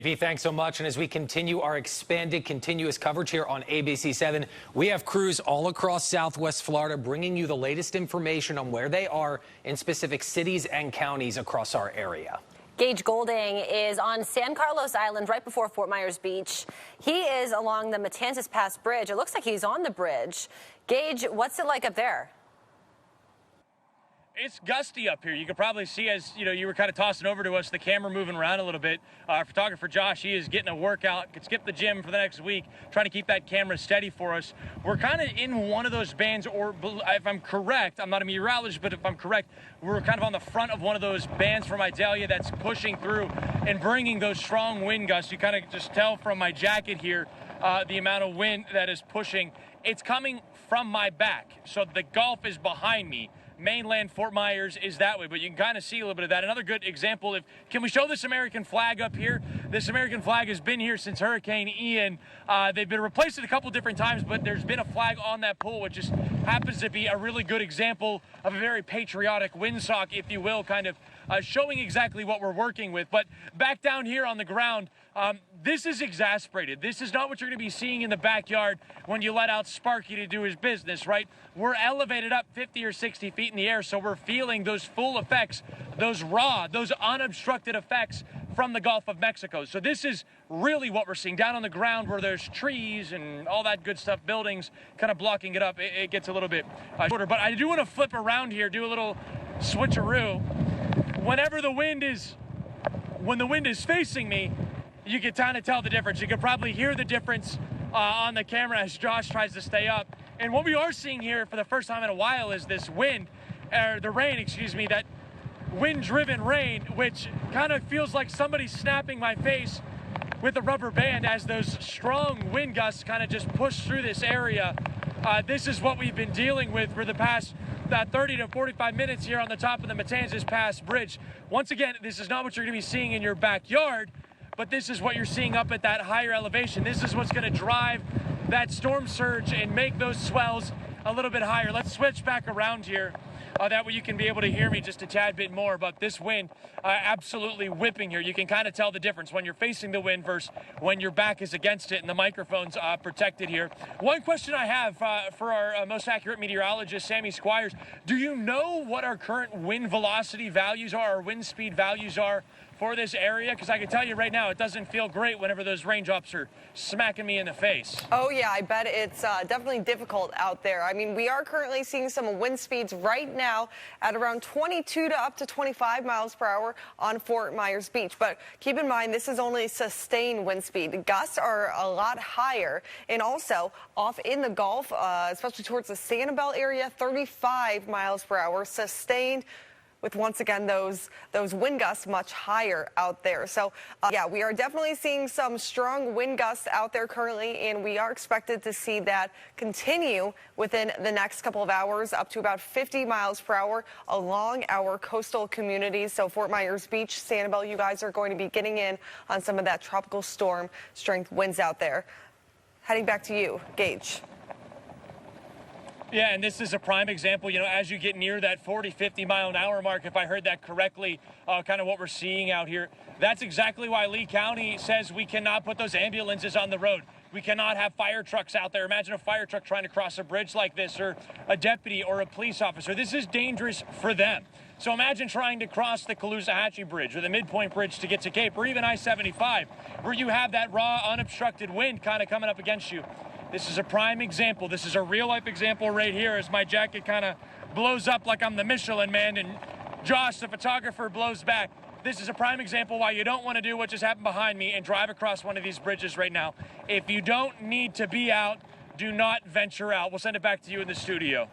Thanks so much. And as we continue our expanded continuous coverage here on ABC7, we have crews all across Southwest Florida bringing you the latest information on where they are in specific cities and counties across our area. Gage Goulding is on San Carlos Island right before Fort Myers Beach. He is along the Matanzas Pass Bridge. It looks like he's on the bridge. Gage, what's it like up there? It's gusty up here. You can probably see, as you were kind of tossing over to us, the camera moving around a little bit. Our photographer Josh, he is getting a workout, could skip the gym for the next week, trying to keep that camera steady for us. We're kind of in one of those bands, or if I'm correct, I'm not a meteorologist, but if I'm correct, we're kind of on the front of one of those bands from Idalia that's pushing through and bringing those strong wind gusts. You kind of just tell from my jacket here the amount of wind that is pushing. It's coming from my back, so the Gulf is behind me. Mainland Fort Myers is that way, but you can kind of see a little bit of that. Another good example, can we show this American flag up here? This American flag has been here since Hurricane Ian. They've been replaced a couple different times, but there's been a flag on that pole, which just happens to be a really good example of a very patriotic windsock, if you will, kind of showing exactly what we're working with. But back down here on the ground, this is exasperated. This is not what you're going to be seeing in the backyard when you let out Sparky to do his business, right? We're elevated up 50 or 60 feet in the air, so we're feeling those full effects, those raw, those unobstructed effects from the Gulf of Mexico. So this is really what we're seeing down on the ground, where there's trees and all that good stuff, buildings kind of blocking it up. It gets a little bit shorter. But I do want to flip around here, do a little switcheroo. When the wind is facing me, you can kind of tell the difference. You can probably hear the difference on the camera as Josh tries to stay up. And what we are seeing here for the first time in a while is this that wind-driven rain, which kind of feels like somebody's snapping my face with a rubber band as those strong wind gusts kind of just push through this area. This is what we've been dealing with for the past 30 to 45 minutes here on the top of the Matanzas Pass Bridge. Once again, this is not what you're going to be seeing in your backyard, but this is what you're seeing up at that higher elevation. This is what's going to drive that storm surge and make those swells a little bit higher. Let's switch back around here. That way you can be able to hear me just a tad bit more. But this wind absolutely whipping here. You can kind of tell the difference when you're facing the wind versus when your back is against it and the microphone's protected here. One question I have for our most accurate meteorologist, Sammy Squires, do you know what our current wind velocity values are, or wind speed values are for this area? Because I can tell you right now, it doesn't feel great whenever those raindrops are smacking me in the face. Oh, yeah, I bet it's definitely difficult out there. I mean, we are currently seeing some wind speeds right now at around 22 to up to 25 miles per hour on Fort Myers Beach. But keep in mind, this is only sustained wind speed. The gusts are a lot higher. And also, off in the Gulf, especially towards the Sanibel area, 35 miles per hour sustained, with once again those wind gusts much higher out there. So yeah, we are definitely seeing some strong wind gusts out there currently, and we are expected to see that continue within the next couple of hours, up to about 50 miles per hour along our coastal communities. So Fort Myers Beach, Sanibel, you guys are going to be getting in on some of that tropical storm strength winds out there. Heading back to you, Gage. Yeah, and this is a prime example, as you get near that 40, 50 mile an hour mark, if I heard that correctly, kind of what we're seeing out here. That's exactly why Lee County says we cannot put those ambulances on the road. We cannot have fire trucks out there. Imagine a fire truck trying to cross a bridge like this, or a deputy or a police officer. This is dangerous for them. So imagine trying to cross the Caloosahatchee Bridge or the Midpoint Bridge to get to Cape, or even I-75, where you have that raw, unobstructed wind kind of coming up against you. This is a prime example. This is a real-life example right here as my jacket kind of blows up like I'm the Michelin Man and Josh, the photographer, blows back. This is a prime example why you don't want to do what just happened behind me and drive across one of these bridges right now. If you don't need to be out, do not venture out. We'll send it back to you in the studio.